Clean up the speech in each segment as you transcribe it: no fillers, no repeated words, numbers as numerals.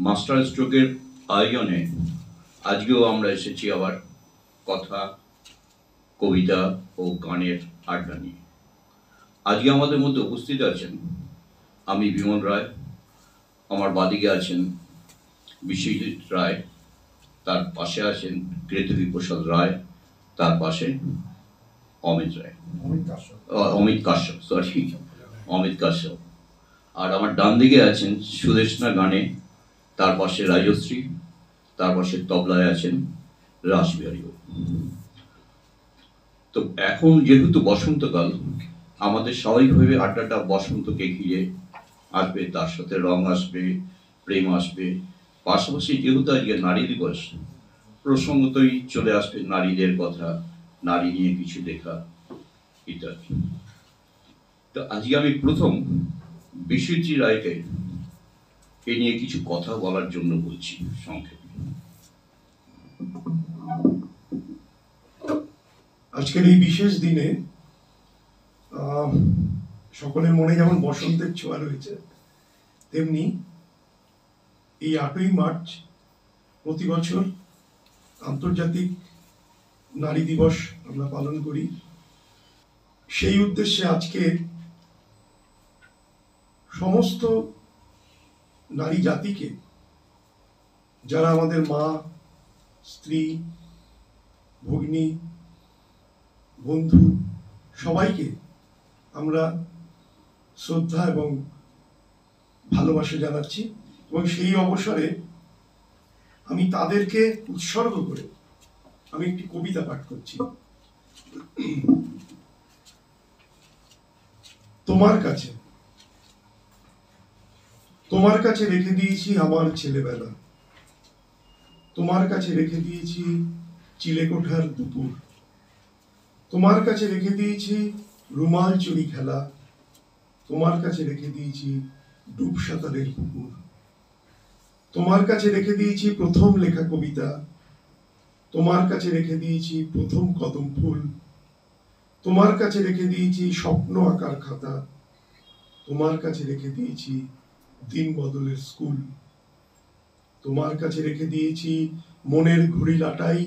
Master স্ট্রোকের আয়োজনে আজকেও আমরা এসেছি আবার কথা, কবিতা ও গানের আড্ডা নিয়ে। আজকে আমাদের মধ্যে উপস্থিত আছেন আমি বিমল রায়, আমার বাদিকে আছেন বিশ্বজিৎ রায়, তার পাশে আছেন কেতুকী প্রসাদ রায়, তার পাশে অমিত কাশ্যপ, আর আমার ডান দিকে আছেন সুদেশনা গানে, তার পাশে রাজশ্রী, তার পাশে তবলায় আছেন রাসবিহারী। তো এখন যেহেতু বসন্তকাল, আমাদের স্বাভাবিকভাবে আড্ডাটা বসন্তকে ঘিরে আসবে, তার সাথে রং আসবে, প্রেম আসবে, পাশাপাশি যেহেতু আজকে নারী দিবস, প্রসঙ্গতই চলে আসবে নারীদের কথা, নারী নিয়ে কিছু লেখা ইত্যাদি। তো আজকে আমি প্রথম বিশ্বজিৎ রায়কে এ নিয়ে কিছু কথা বলার জন্য বলছি সংক্ষেপে। আজকের এই বিশেষ দিনে সকলের মনে যেমন বসন্তের ছোঁয়া রয়েছে, তেমনি এই 8ই মার্চ প্রতি বছর আন্তর্জাতিক নারী দিবস আমরা পালন করি। সেই উদ্দেশ্যে আজকে সমস্ত নারী জাতিকে, যারা আমাদের মা, স্ত্রী, ভগ্নী, বন্ধু, সবাইকে আমরা শ্রদ্ধা এবং ভালোবাসা জানাচ্ছি। এবং সেই অবসরে আমি তাদেরকে উৎসর্গ করে আমি একটি কবিতা পাঠ করছি। তোমার কাছে রেখে দিয়েছি আমার ছেলেবেলা, তোমার কাছে রেখে দিয়েছি চিলেকোঠার দুপুর, তোমার কাছে রেখে দিয়েছি রুমাল চুরি খেলা, তোমার কাছে রেখে দিয়েছি ডুব সাঁতারের পুকুর, তোমার কাছে রেখে দিয়েছি প্রথম লেখা কবিতা, তোমার কাছে রেখে দিয়েছি প্রথম কদম ফুল, তোমার কাছে রেখে দিয়েছি স্বপ্ন আঁকার খাতা, তোমার কাছে রেখে দিয়েছি দিন বদলের স্কুল, তোমার কাছে রেখে দিয়েছি মনের ঘুড়ি লাটাই,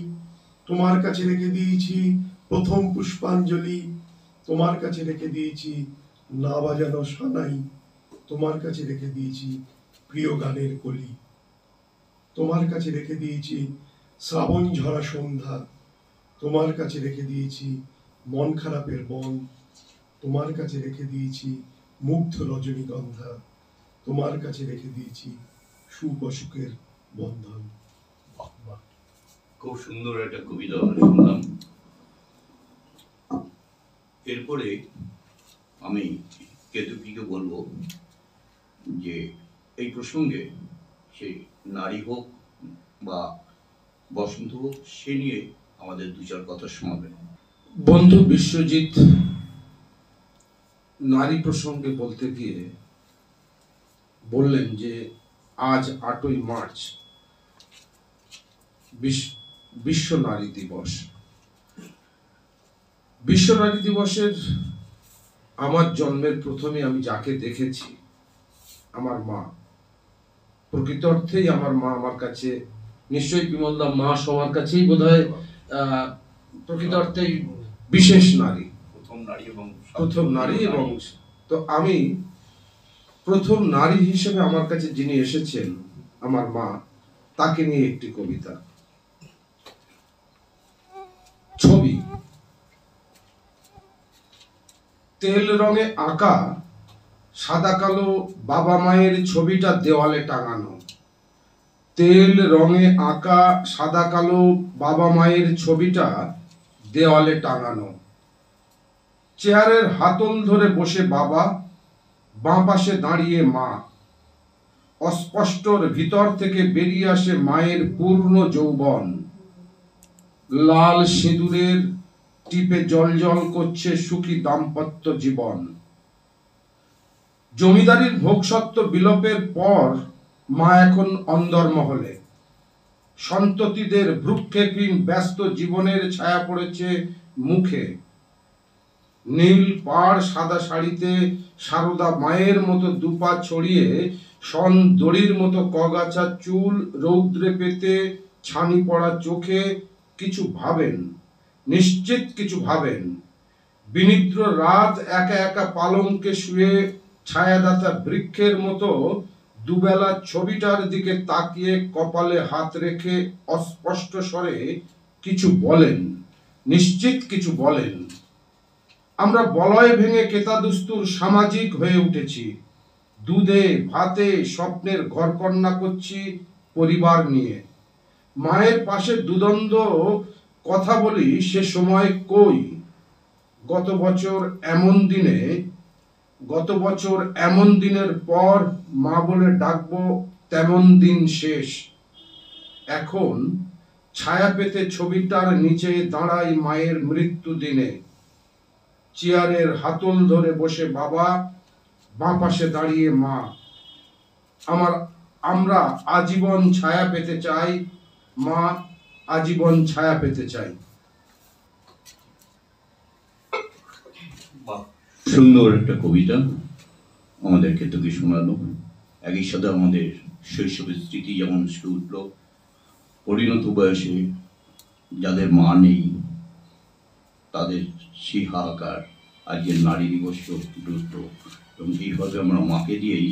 তোমার কাছে রেখে দিয়েছি প্রথম পুষ্পাঞ্জলি, তোমার কাছে রেখে দিয়েছি না বাজানো সানাই, তোমার কাছে রেখে দিয়েছি প্রিয় গানের কলি, তোমার কাছে রেখে দিয়েছি শ্রাবণ ঝরা সন্ধ্যা, তোমার কাছে রেখে দিয়েছি মন খারাপের বন, তোমার কাছে রেখে দিয়েছি মুগ্ধ রজনীগন্ধা, তোমার কাছে রেখে দিয়েছি সুখ অসুখের বন্ধন। খুব সুন্দর একটা কবিতা আমরা শুনলাম। এরপরে আমি কেতুকীকে বলবো যে এই প্রসঙ্গে সে নারী হোক বা বসন্ত হোক, সে নিয়ে আমাদের দু চার কথা শোনাবেন। বন্ধু বিশ্বজিৎ নারী প্রসঙ্গে বলতে গিয়ে বললেন যে আজ 8ই মার্চ বিশ্ব নারী দিবস। বিশ্ব নারী দিবসের আমার জন্মের প্রথমে আমি যাকে দেখেছি আমার মা। প্রকৃত অর্থেই আমার মা আমার কাছে, নিশ্চয়ই বিমলদা মা সবার কাছেই বোধহয় প্রকৃত অর্থেই বিশেষ নারী, প্রথম নারী। এবং তো আমি প্রথম নারী হিসেবে আমার কাছে যিনি এসেছেন আমার মা, তাকে নিয়ে একটি কবিতা। ছবি তেল রঙে আঁকা সাদা কালো বাবা মায়ের ছবিটা দেওয়ালে টাঙানো, তেল রঙে আঁকা সাদা কালো বাবা মায়ের ছবিটা দেওয়ালে টাঙানো, চেয়ারের হাতল ধরে বসে বাবা, বাঁ পাশে দাঁড়িয়ে মা। অস্পষ্টর ভিতর থেকে বেরিয়ে আসে মায়ের পূর্ণ যৌবন। লাল সিঁদুরের টিপে জলজল করছে সুখী দাম্পত্য জীবন। জমিদারির ভোগসত্ত্ব বিলোপের পর মা এখন অন্দরমহলে। সন্ততিদের ভ্রুক্ষেপহীন ব্যস্ত জীবনের ছায়া পড়েছে মুখে। নীল পাড় সাদা শাড়িতে সারদা মায়ের মতো দুপা ছড়িয়ে সন দড়ির মতো কগাছা চুল রৌদ্রে পেতে ছানি পড়া চোখে কিছু ভাবেন, নিশ্চিত কিছু ভাবেন। বিনিদ্র রাত একা একা পালঙ্কে শুয়ে ছায়াদাতা বৃক্ষের মতো দুবেলা ছবিটার দিকে তাকিয়ে কপালে হাত রেখে অস্পষ্ট স্বরে কিছু বলেন, নিশ্চিত কিছু বলেন। আমরা বলয় ভেঙে কেতাদুস্তুর সামাজিক হয়ে উঠেছি। দুধে ভাতে স্বপ্নের ঘরকন্যা করছি পরিবার নিয়ে। মায়ের পাশে দুদণ্ড কথা বলি, সে সময় কই। গত বছর এমন দিনের পর মা বলে ডাকবো তেমন দিন শেষ। এখন ছায়া পেতে ছবিটার নিচে দাঁড়াই মায়ের মৃত্যু দিনে। চেয়ারের হাতল ধরে বসে বাবা, বাঁ পাশে দাঁড়িয়ে মা। আমরা আজীবন ছায়া পেতে চাই মা, আজীবন ছায়া পেতে চাই। সুন্দর একটা কবিতা আমাদেরকে তোকে শোনালো। একই সাথে আমাদের শৈশবের স্মৃতি যেমন উঠে উঠল। পরিণত বয়সে যাদের মা নেই তাদের সেই হাহাকার আজকের নারী দিবস দ্রুত, এবং এইভাবে আমরা মাকে দিয়েই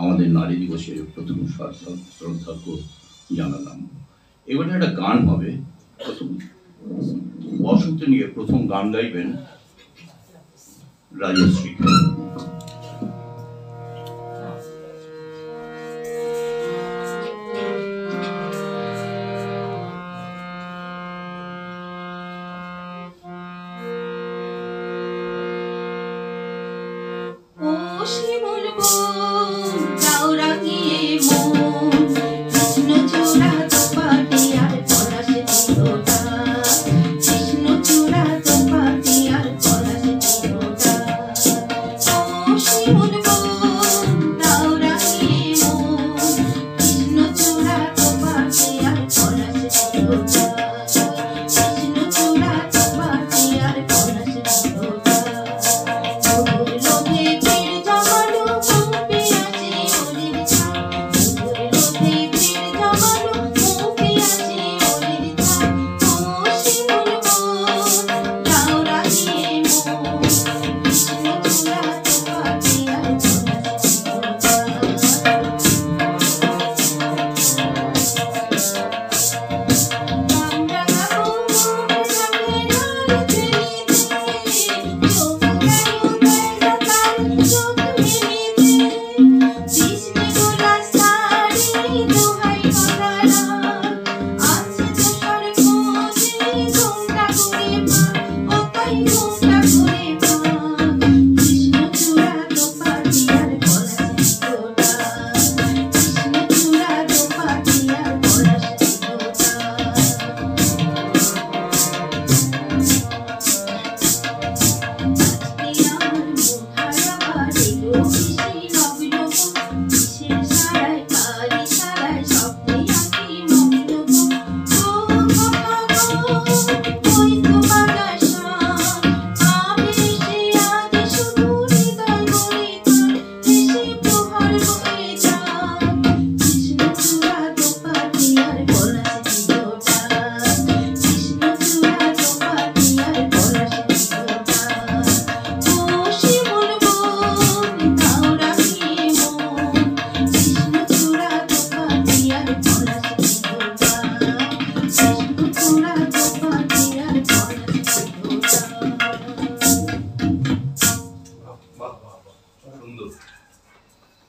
আমাদের নারী দিবসের প্রথম শ্রদ্ধার্ঘ্য জানালাম। এবারে একটা গান হবে। প্রথম বসন্ত নিয়ে প্রথম গান গাইবেন রাজশ্রী।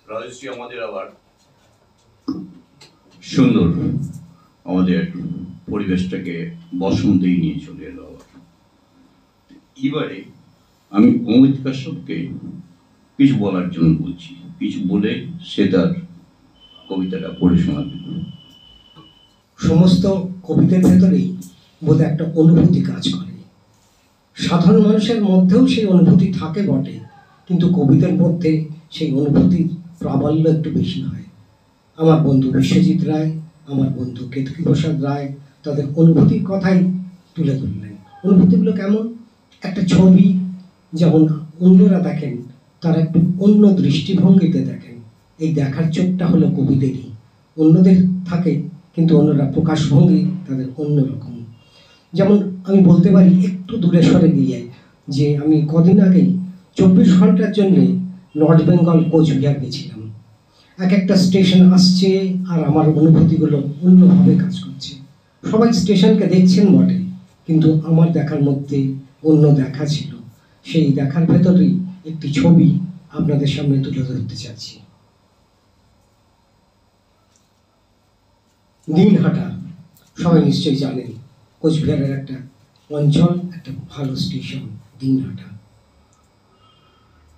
রাজশ্রী আমাদের আবার সুন্দর আমাদের পরিবেশটাকে বসন্তেই নিয়ে চলে এলো। এবারে আমি অমিত কাশ্যপকে কিছু বলার জন্য বলছি, কিছু বলে সে তার কবিতাটা পড়ে শোনাবে। সমস্ত কবিদের ভেতরেই বোধহয় একটা অনুভূতি কাজ করে। সাধারণ মানুষের মধ্যেও সেই অনুভূতি থাকে বটে, কিন্তু কবিদের মধ্যে সেই অনুভূতির প্রাবল্য একটু বেশি হয়। আমার বন্ধু বিশ্বজিৎ রায়, আমার বন্ধু কেতকী প্রসাদ রায় তাদের অনুভূতির কথাই তুলে ধরলেন। অনুভূতিগুলো কেমন? একটা ছবি যেমন অন্যরা দেখেন, তারা একটু অন্য দৃষ্টিভঙ্গিতে দেখেন। এই দেখার চোখটা হলো কবিদেরই। অন্যদের থাকে, কিন্তু অন্যরা প্রকাশভঙ্গি তাদের অন্যরকম। যেমন আমি বলতে পারি একটু দূরে সরে গিয়ে যে আমি কদিন আগেই 24 ঘন্টার জন্য নর্থ বেঙ্গল কোচবিহার গেছিলাম। এক একটা স্টেশন আসছে আর আমার অনুভূতিগুলো অন্যভাবে কাজ করছে। সবাই স্টেশনকে দেখছেন বটে, কিন্তু আমার দেখার মধ্যে অন্য দেখা ছিল। সেই দেখার ভেতরেই একটি ছবি আপনাদের সামনে তুলে ধরতে চাচ্ছি। দিনহাটা সবাই নিশ্চয়ই জানেন, কোচবিহারের একটা অঞ্চল, একটা ভালো স্টেশন দিনহাটা।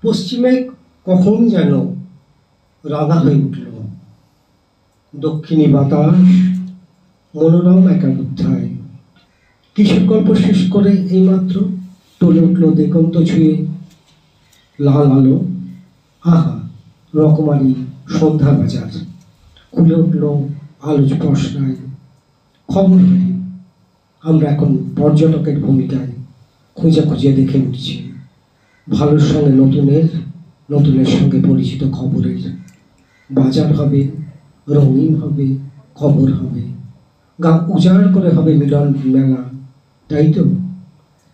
পশ্চিমে কখন যেন রাঙা হয়ে উঠল দক্ষিণী বাতাস, মনোরম এক অধ্যায়। কিশোর গল্প শেষ করে এইমাত্র টলে উঠল দিগন্ত ছুঁয়ে লাল আলো। আহা, রকমারি সন্ধ্যা বাজার খুলে উঠল আলোচ পশরায়। খবর হয়ে আমরা এখন পর্যটকের ভূমিকায় খুঁজে খুঁজে দেখে উঠছি ভালোর সঙ্গে নতুনের, নতুনের সঙ্গে পরিচিত খবরের। বাজার হবে, রঙিন হবে, খবর হবে, গা উজাড় করে হবে মিলন মেলা, তাই তো?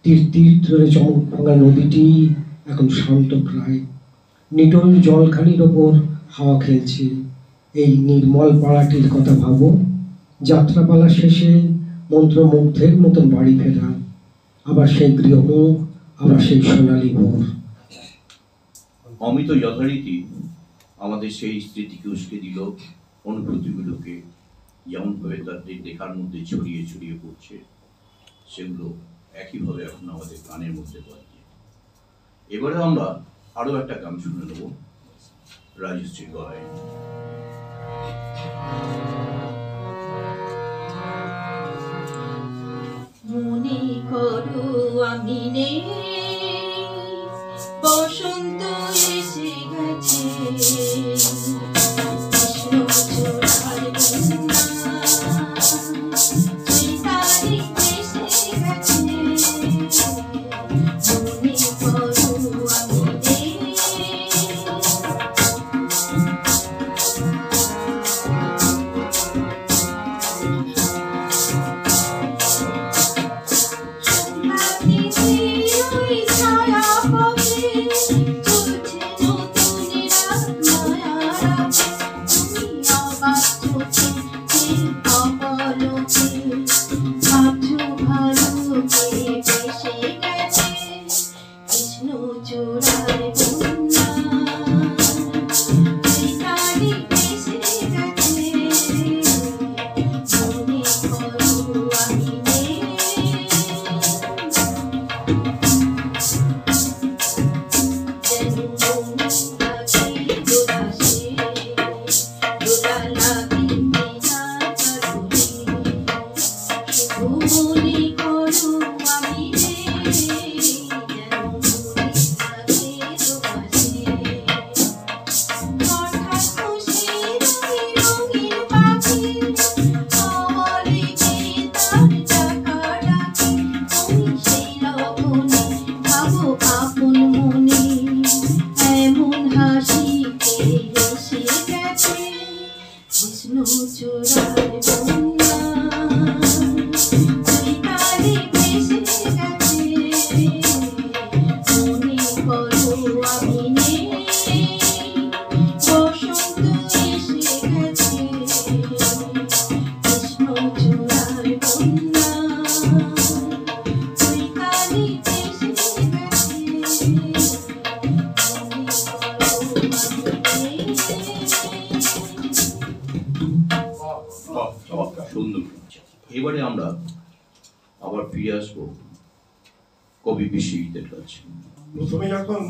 তীর তীর ধরে চমক ভাঙা নদীটি এখন শান্ত প্রায়। নিটল জলখানির ওপর হাওয়া খেলছে। এই নির্মল পাড়াটির কথা ভাবো, যাত্রাপালা শেষে মন্ত্রমুগ্ধের মতন বাড়ি ফেরা, আবার সেই গৃহমুখ, আবার সেই সোনালী ভোর। অমিত যথারীতি আমাদের সেই স্মৃতিকে উস্কে দিল, অনুভূতিগুলোকে যেমনভাবে তাদের দেখার মধ্যে ছড়িয়ে ছড়িয়ে পড়ছে, সেগুলো একইভাবে এখন আমাদের গানের মধ্যে বাজছে। এবারে আমরা আরো একটা গান শুনে নেব রাজশ্রী গলায়। মনে করো আমি নেই, বসন্ত এসে গেছে, কৃষ্ণ চূড়ার বন্যা, চৈতালি এসে গেছে। মনে করো আমি নেই, সুন্দর। এবারে আমরা আবার ফিরে আসবো কবি বিশ্বজিতের কাছে। প্রথমে যখন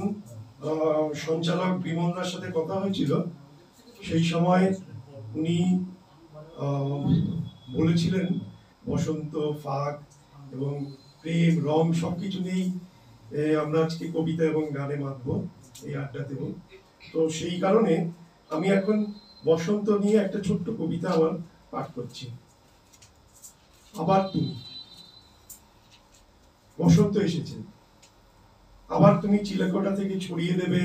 সঞ্চালক বিমলদার সাথে কথা হয়েছিল, সেই সময় উনি বলেছিলেন বসন্ত, ফাগ এবং প্রেম, রং সবকিছু নিয়েই আমরা আজকে কবিতা এবং গানে মাতবো এই আড্ডা দেব। তো সেই কারণে আমি এখন বসন্ত নিয়ে একটা ছোট্ট কবিতা আমার পাঠ করছি। আবার তুমি, বসন্ত এসেছে, আবার তুমি চিলেকোঠা থেকে ছড়িয়ে দেবে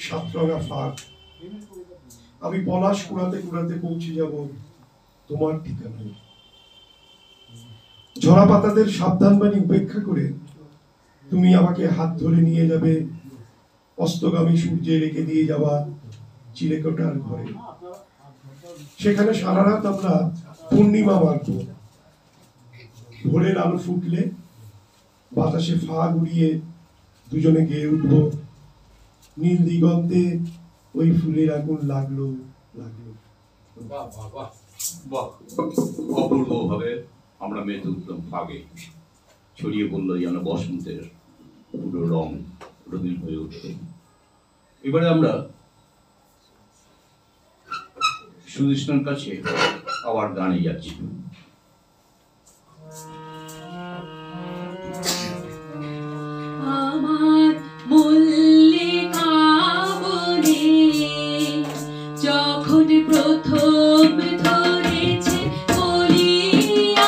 সাতরঙা ফাগ। আমি পলাশ কুড়াতে কুড়াতে পৌঁছে যাব তোমার ঠিকানায়। ঝরা পাতাদের সাবধানবাণী উপেক্ষা করে তুমি আমাকে হাত ধরে নিয়ে যাবে অস্তগামী সূর্যে রেখে দিয়ে যাওয়া চিলেকোঠার ঘরে। সেখানে সারা রাত আমরা পূর্ণিমা মারব। ভোরের আলো ফুটলে বাতাসে ফাগ উড়িয়ে দুজনে গেয়ে উঠব, নীল দিগন্তে ওই ফুলের আগুন লাগলো লাগলো। বাহ বাহ বাহ। বাহ, অপূর্বভাবে আমরা মেতে উঠলাম ফাগে, ছড়িয়ে পড়লো যেন বসন্তের পুরো রং রঙিন হয়ে উঠল। এবারে আমরা সুদৃষ্ণার কাছে আবার গানে যাচ্ছি। আমার মল্লিকা বনে যখন প্রথম ধরেছে কলি,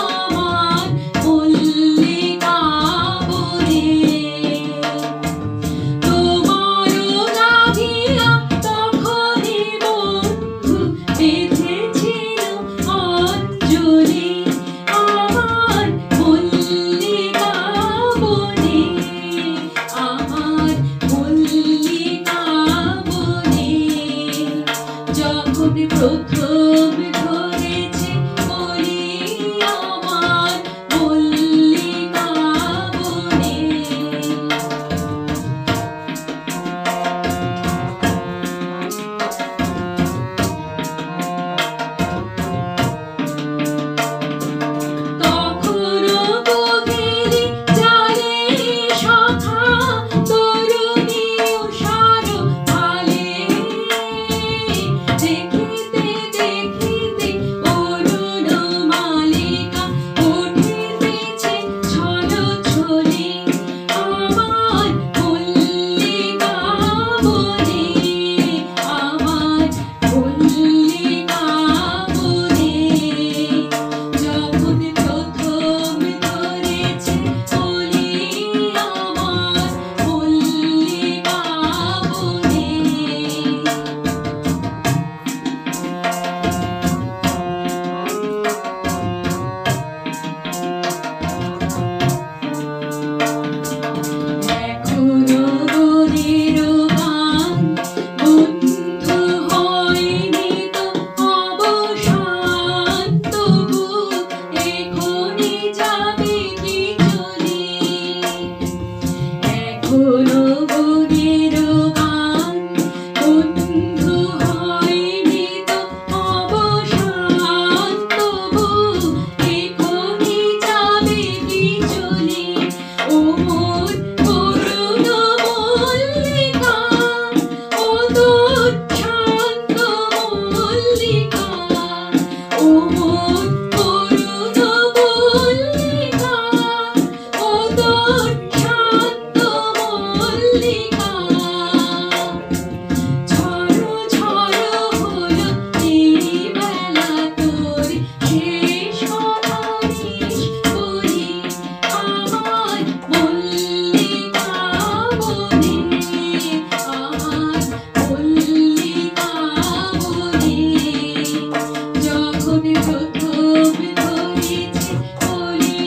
আমার মল্লিকা বনে তোমারও গাভিয়া তখনই বন্ধু বেঁধেছিল অঞ্জলি, আমার মল্লিকা বনে, আমার মল্লিকা বনে যখন প্রথম ধরেছে কলি, আমার মল্লিকা বনে। তখনও গভীরে জালে শাখা তরুণী উষার ভালে, দেখিতে দেখিতে অরুণ মালিকা উঠিতেছে ছলছলি, আমার মল্লিকা বনে, আমার মল্লিকা বনে যখন প্রথম ধরেছে কলি, আমার মল্লিকা বনে। এখনো বনের গান বন্ধু হয়নি তো অবসান, তবু এখনই যাবে কি চলি। এখনো বনের গান বন্ধু হয়নি তো অবসান, তবু এখনই যাবে কি চলি। ও মোর করুণ মল্লিকা, ও তোর শান্ত মল্লিকা, ও মোর করুণ মল্লিকা, ও তোর শান্ত মল্লিকা। ঝড়ো ঝড়ো হলো এই বেলা তোর শেষ হরিস বলি, আমার মল্লিকা বনে, আমার মল্লিকা বনে যখন প্রথম ধরেছে কলি,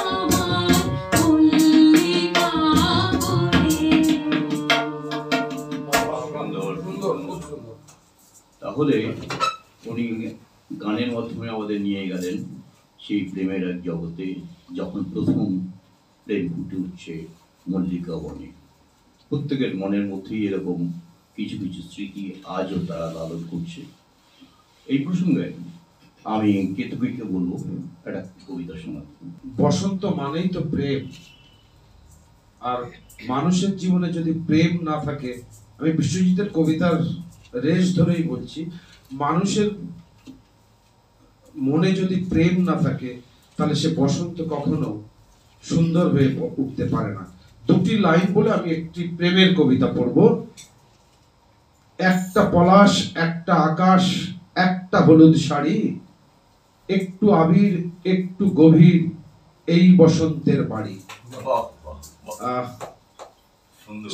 আমার মল্লিকা বনে। সুন্দর, সুন্দর, খুব সুন্দর। তাহলে উনি গানের মাধ্যমে আমাদের নিয়ে গেলেন সেই প্রেমের এক জগতে, যখন প্রথম প্রেম ফুটে উঠছে মল্লিকা বনে। প্রত্যেকের মনের মধ্যেই এরকম কিছু কিছু স্মৃতি আজও তারা লালন করছে। এই প্রসঙ্গে আমি কেতকীকে বলবো একটা কবিতা শোনাতে। বসন্ত মানেই তো প্রেম, আর মানুষের জীবনে যদি প্রেম না থাকে, আমি বিশ্বজিতের কবিতার রেশ ধরেই বলছি, মানুষের মনে যদি প্রেম না থাকে তাহলে সে বসন্ত কখনো সুন্দর হয়ে উঠতে পারে না। দুটি লাইন বলে আমি একটি প্রেমের কবিতা পড়ব। একটা পলাশ, একটা আকাশ, একটা হলুদ শাড়ি, একটু আবির, একটু গভীর, এই বসন্তের বাড়ি।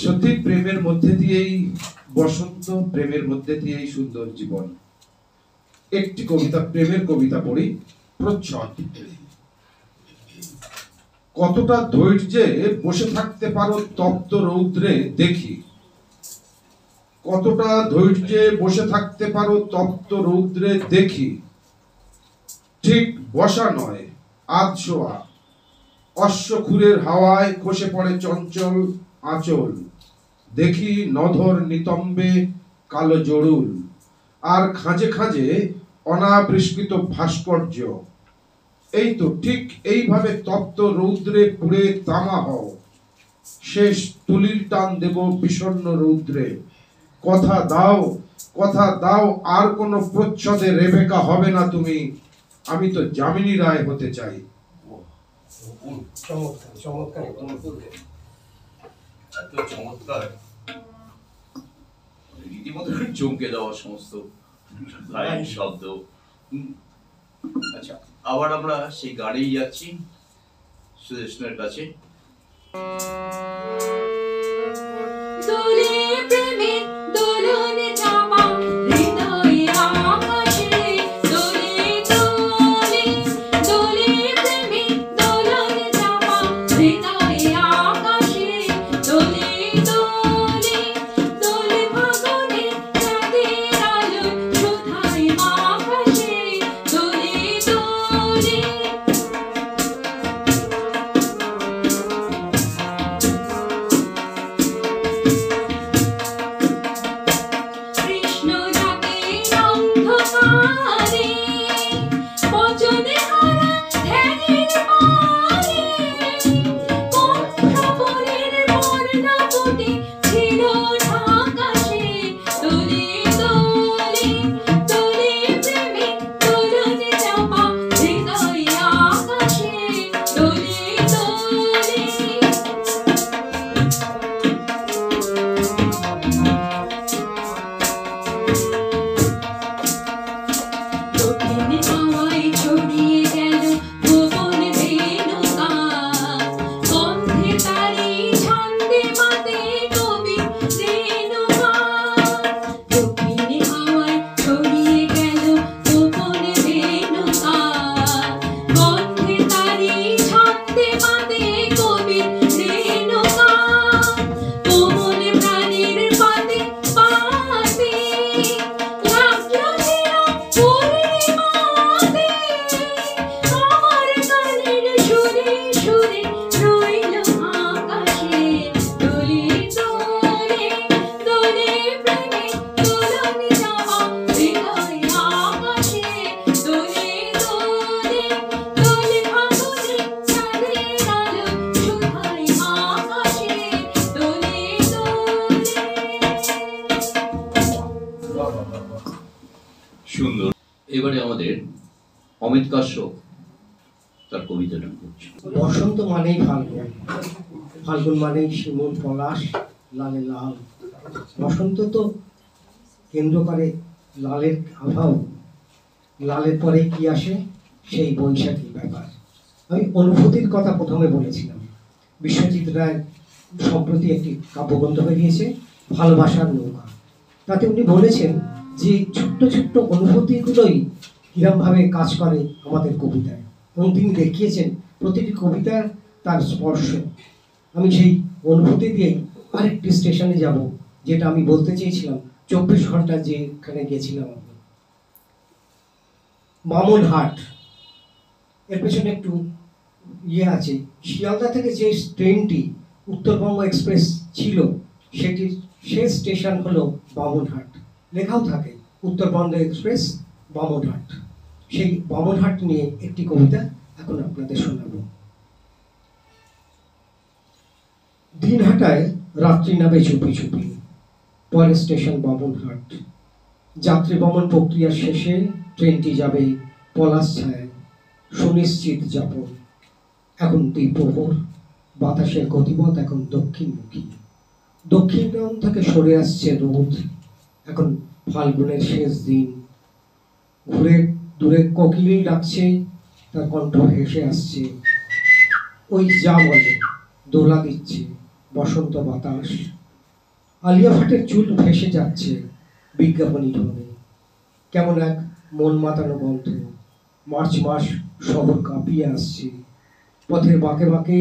সত্যি প্রেমের মধ্যে দিয়েই বসন্ত, প্রেমের মধ্যে দিয়েই সুন্দর জীবন। একটি কবিতা, প্রেমের কবিতা পড়ি। প্রচ্ছদ। কতটা ধৈর্যে বসে থাকতে পারো তপ্ত রৌদ্রে দেখি, কতটা ধৈর্যে বসে থাকতে পারো তপ্ত রৌদ্রে দেখি, ঠিক বসা নয় আধশোয়া, অশ্বক্ষুরের হাওয়ায় খসে পড়ে চঞ্চল আঁচল, দেখি নধর নিতম্বে কালো জড়ুল, আর খাঁজে খাঁজে অনাবৃষ্কৃত ভাস্কর্য। এই তো ঠিক এইভাবে তপ্ত রৌদ্রে পুড়ে তামা হও, শেষ তুলির টান দেব বিষণ্ণ রৌদ্রে। কথা দাও, কথা দাও, আর কোন প্রচ্ছদে রেবেকা হবে না তুমি, আমি তো যামিনী রায় হতে চাই। এত চমৎকার, রীতিমতো চমকে দেওয়া সমস্ত লাইন শব্দ। আচ্ছা, আবার আমরা সেই গাড়িই যাচ্ছি সুদেশনের কাছে। দোলে প্রেমে দোলন চাপা হৃদয়ে আকাশে, দোলে দোলে দোলে প্রেমে দোলন চাপা হৃদয়ে আকাশে, দোলে দোলে দোলে ফাগুনে চাঁদের আলো সুধায় আকাশে, দোলে দোলে। কৃষ্ণ ডাকে অন্ধকারে, বচনে হারা ধ্যানের পারে, কণ্ঠবনের বর্ণপটে ছিল ঢাকাশে, দোলে দোলে দোলে প্রেমে দোলন চাপা হৃদয়ে আকাশে, দোলে দোলে। দক্ষিণে হাওয়ায় ছড়িয়ে গেল গোপন বেণুগান, গন্ধে তারি ছন্দে মাতে কবি রেণুগান। দক্ষিণে হাওয়ায় ছড়িয়ে গেল গোপন বেণুগান, গন্ধে তারি ছন্দে মাতে কবি রেণুগান। কোমল প্রাণীর পাতে পাতে লাগলো ঝিরা পূর্ণিমাতে, আমার গানের সুরে সুরে রইল আকাশে, দোলে দোলে দোলে প্রেমে দোলন চাপা হৃদয়ে আকাশে, দোলে দোলে দোলে ফাগুনে চাঁদের আলো সুধায় আকাশে, দোলে দোলে। সুন্দর। এবারে আমাদের অমিত কাশ্যপ তার কবিতাটা করছে। বসন্ত মানেই ফাল্গুন, ফাল্গুন মানেই শিমুল পলাশ লালে লাল। বসন্ত তো কেন্দ্র করে লালের আভাও, লালের পরে কি আসে সেই বৈশাখী ব্যাপার। আমি অনুভূতির কথা প্রথমে বলেছিলাম। বিশ্বজিৎ রায় সম্প্রতি একটি কাব্যগ্রন্থ বেরিয়েছে ভালোবাসার নৌকা, তাতে উনি বলেছেন যে ছোট্ট ছোট্ট অনুভূতিগুলোই কিরমভাবে কাজ করে আমাদের কবিতায়, এবং তিনি দেখিয়েছেন প্রতিটি কবিতার তার স্পর্শ। আমি সেই অনুভূতি দিয়েই আরেকটি স্টেশনে যাব, যেটা আমি বলতে চেয়েছিলাম 24 ঘন্টা যেখানে গেছিলাম আমি, বামনহাট। এর পেছনে একটু ইয়ে আছে, শিয়ালদা থেকে যে ট্রেনটি উত্তরবঙ্গ এক্সপ্রেস ছিল সেটির শেষ স্টেশন হলো বামনহাট, লেখাও থাকে উত্তরবঙ্গ এক্সপ্রেস বামনহাট। সেই বামনহাট নিয়ে একটি কবিতা এখন আপনাদের শোনাবো। দিনহাটায় রাত্রি নামে চুপি চুপি, পরের স্টেশন বামুনহাট। যাত্রী বমন প্রক্রিয়ার শেষে ট্রেনটি যাবে পলাশছায়ায়, সুনিশ্চিত যাপন। এখন দ্বিপ্রহর, বাতাসের গতিপথ এখন দক্ষিণমুখী। দক্ষিণ থেকে সরে আসছে রোদ। এখন ফাল্গুনের শেষ দিন। ঘুরে দূরে কোকিল ডাকছে, তার কণ্ঠ ভেসে আসছে। ওই যা বলে দোলা দিচ্ছে বসন্ত বাতাস। আলিয়া ভাটের চুল ভেসে যাচ্ছে বিজ্ঞাপনী ঢঙে। কেমন এক মন মাতানো গন্ধ। মার্চ মাস শহর কাঁপিয়ে আসছে। পথের বাঁকে বাঁকে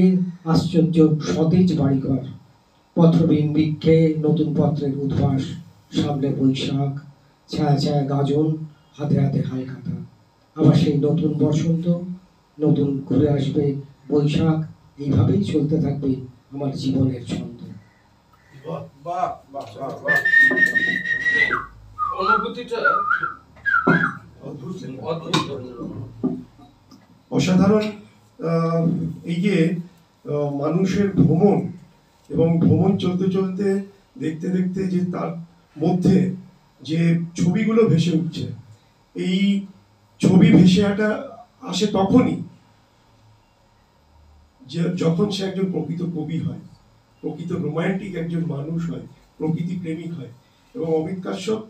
আশ্চর্য সতেজ বাড়িঘর, পত্রবিহীন বৃক্ষে নতুন পত্রের উদ্ভাস। সামনে বৈশাখ, ছায়া ছায়া গাজন, হাতে হাতে হালখাতা। আবার সেই নতুন বসন্ত, নতুন ঘুরে আসবে বৈশাখ। এইভাবেই চলতে থাকবে আমার জীবনের ছন্দ। বাহ বাহ বাহ বাহ বাহ, অনুভূতিটা অদ্ভুত অদ্ভুত। অসাধারণ। এই যে মানুষের ভ্রমণ, এবং ভ্রমণ চলতে চলতে দেখতে দেখতে যে তার মধ্যে যে ছবিগুলো ভেসে উঠছে, এই ছবি ভেসে আসে তখনই যে যখন সে একজন প্রকৃত কবি হয়, প্রকৃত রোমান্টিক একজন মানুষ হয়, প্রকৃতি প্রেমিক হয়। এবং অমিত কাশ্যপ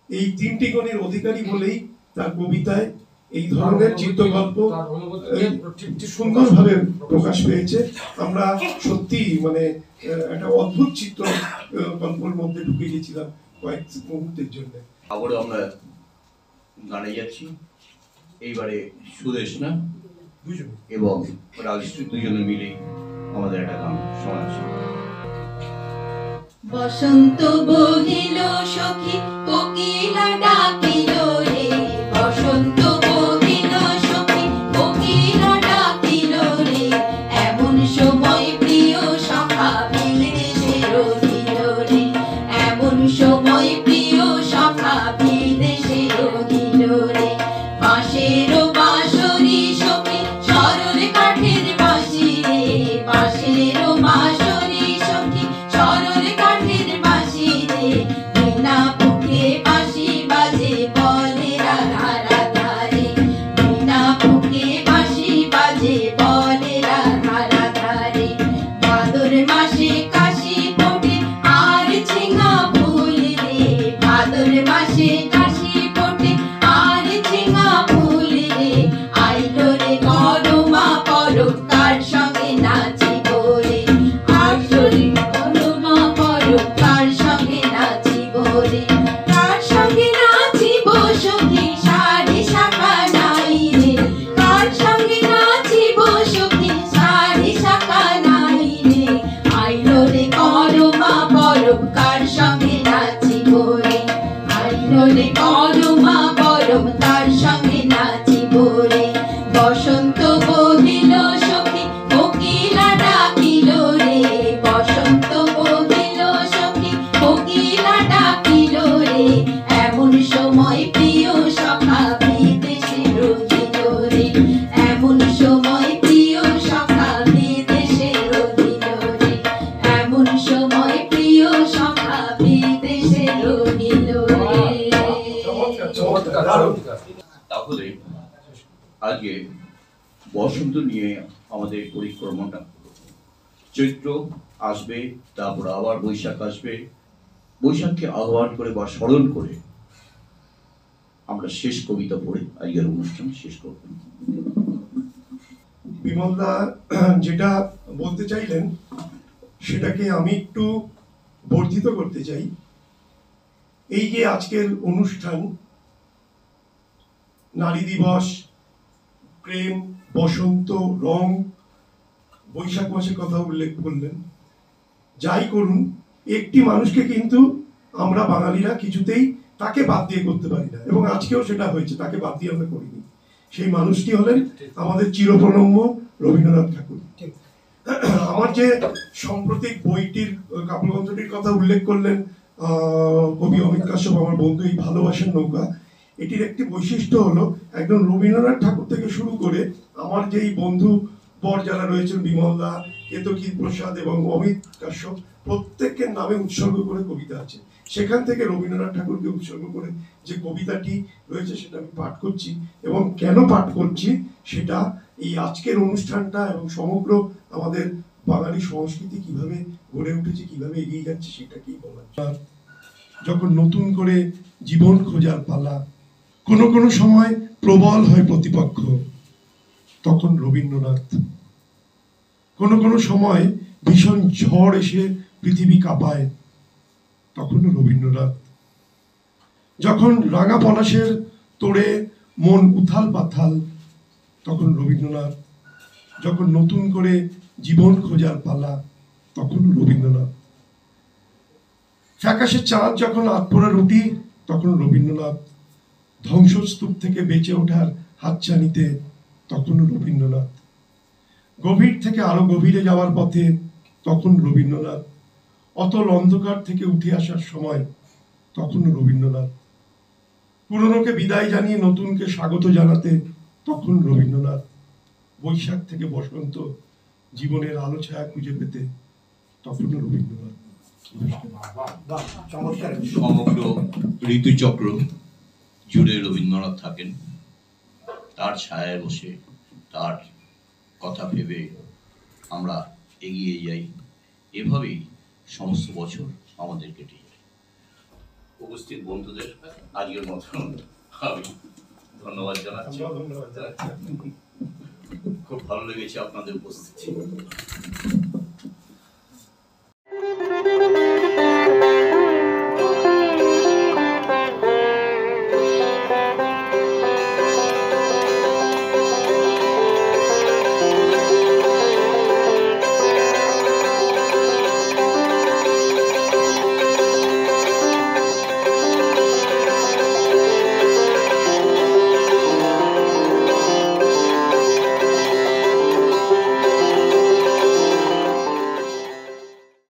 এই তিনটি গুণের অধিকারী বলেই তার কবিতায় এই ধরনের চিত্রকল্প সুন্দরভাবে প্রকাশ পেয়েছে। আমরা সত্যি মানে একটা অদ্ভুত চিত্র কল্পের মধ্যে ঢুকে গেছিলাম কয়েক মুহূর্তের জন্য। আবারও আমরা গানে যাচ্ছি। এইবারে সুদেশনা এবং রাজশ্রী দুজনে মিলে আমাদের একটা গান শোনাচ্ছি। বসন্ত বহিল সখী কোকিলা ডাকিল রে, বসন্ত বহিল সখী কোকিলা ডাকিল রে, এমন সময় প্রিয় সখা বিদেশে রহিল রে, এমন সময় প্রিয় সখা বিদেশে রহিল রে। বাঁশের বাঁশরি সখী সরল কাঠের বাঁশি রে, বাঁশের বাঁশরি সখী সরল কাঠের বাঁশি রে, বিনা বুকে বাঁশি বাজে বলে রাধা রাধা রে, বিনা বুকে বাঁশি বাজে বলে রাধা রাধা রে। ভাদর মাসে কাশি ফোটে আর ঝিঙা ফুল রে, ভাদর মাসে কাশি ফোটে আর ঝিঙা ফুল রে, আইলো রে গরমা পরব কার সঙ্গে নাচিব রে, আইলো রে গরমা পরব কার সঙ্গে নাচিব রে, কার সঙ্গে নাচিব সখী সারি শাখা নাই রে, কার সঙ্গে নাচিব সখী সারি শাখা নাই রে, আইলো রে গরমা পরব কার সঙ্গে নাচিব রে, আইলো রে গরমা পরব কার সঙ্গে নাচিব রে। বসন্ত বহিল সখী কোকিলা ডাকিল রে, বসন্ত বহিল সখী কোকিলা ডাকিল রে, এমন সময় প্রিয় সখা বিদেশে রহিল রে, এমন সময় প্রিয় সখা বিদেশে রহিল রে, এমন সময় প্রিয় সখা বিদেশে রহিল রে। চমৎকার চমৎকার। তাহলে আজকে বসন্ত নিয়ে আমাদের পরিক্রমাটা হলো। চৈত্র আসবে, তারপর আবার বৈশাখ আসবে। বৈশাখকে আহ্বান করে বা স্মরণ করে আমরা শেষ কবিতা পড়ে আজকের অনুষ্ঠান শেষ করব। বিমলদা যেটা বলতে চাইলেন সেটাকে আমি একটু বর্ধিত করতে চাই। এই যে আজকের অনুষ্ঠান, নারী দিবস, প্রেম, বসন্ত, রং, বৈশাখ মাসের কথা উল্লেখ করলেন, যাই করুন একটি মানুষকে কিন্তু আমরা বাঙালিরা কিছুতেই তাকে বাদ দিয়ে করতে পারি না, এবং আজকেও সেটা হয়েছে, তাকে বাদ দিয়ে আমরা করিনি। সেই মানুষটি হলেন আমাদের চিরপ্রণম্য রবীন্দ্রনাথ ঠাকুর। আমার যে সাম্প্রতিক বইটির কাব্যগ্রন্থটির কথা উল্লেখ করলেন কবি অমিত কাশ্যপ, আমার বন্ধু, এই ভালোবাসার নৌকা, এটির একটি বৈশিষ্ট্য হলো একদম রবীন্দ্রনাথ ঠাকুর থেকে শুরু করে আমার যেই বন্ধু বর যারা রয়েছেন, বিমলদা, কেতকী প্রসাদ এবং অমিত কাশ্যপ প্রত্যেকের নামে উৎসর্গ করে কবিতা আছে। সেখান থেকে রবীন্দ্রনাথ ঠাকুরকে উৎসর্গ করে যে কবিতাটি রয়েছে সেটা আমি পাঠ করছি, এবং কেন পাঠ করছি সেটা এই আজকের অনুষ্ঠানটা এবং সমগ্র আমাদের বাঙালি সংস্কৃতি কিভাবে গড়ে উঠেছে, কিভাবে এগিয়ে যাচ্ছে সেটাকেই বলার। যখন নতুন করে জীবন খোঁজার পালা, কোনো সময় প্রবল হয় প্রতিপক্ষ, তখন রবীন্দ্রনাথ। কোনো সময় ভীষণ ঝড় এসে পৃথিবী কাঁপায়, তখনও রবীন্দ্রনাথ। যখন রাঙা পলাশের তোড়ে মন উথাল পাথাল, তখন রবীন্দ্রনাথ। যখন নতুন করে জীবন খোঁজার পালা, তখনও রবীন্দ্রনাথ। ফ্যাকাশে চাঁদ যখন আটপোড়া রুটি, তখন রবীন্দ্রনাথ। ধ্বংসস্তূপ থেকে বেঁচে ওঠার হাতছানিতে, তখনও রবীন্দ্রনাথ। গভীর থেকে আরো গভীরে যাওয়ার পথে, তখন রবীন্দ্রনাথ। অতল অন্ধকার থেকে উঠে আসার সময়, তখনও রবীন্দ্রনাথ। পুরনোকে বিদায় জানিয়ে নতুনকে স্বাগত জানাতে, তখন রবীন্দ্রনাথ। বৈশাখ থেকে বসন্ত জীবনের আলো ছায়া খুঁজে পেতে, তখনও রবীন্দ্রনাথ। সমগ্র ঋতুচক্র জুড়ে রবীন্দ্রনাথ থাকেন। তার ছায়ায় বসে, তার কথা ভেবে আমরা এগিয়ে যাই। এভাবেই সমস্ত বছর আমাদের কেটে যায়। উপস্থিত বন্ধুদের আজকের মতন আমি ধন্যবাদ জানাচ্ছি। ধন্যবাদ। খুব ভালো লেগেছে আপনাদের উপস্থিতি।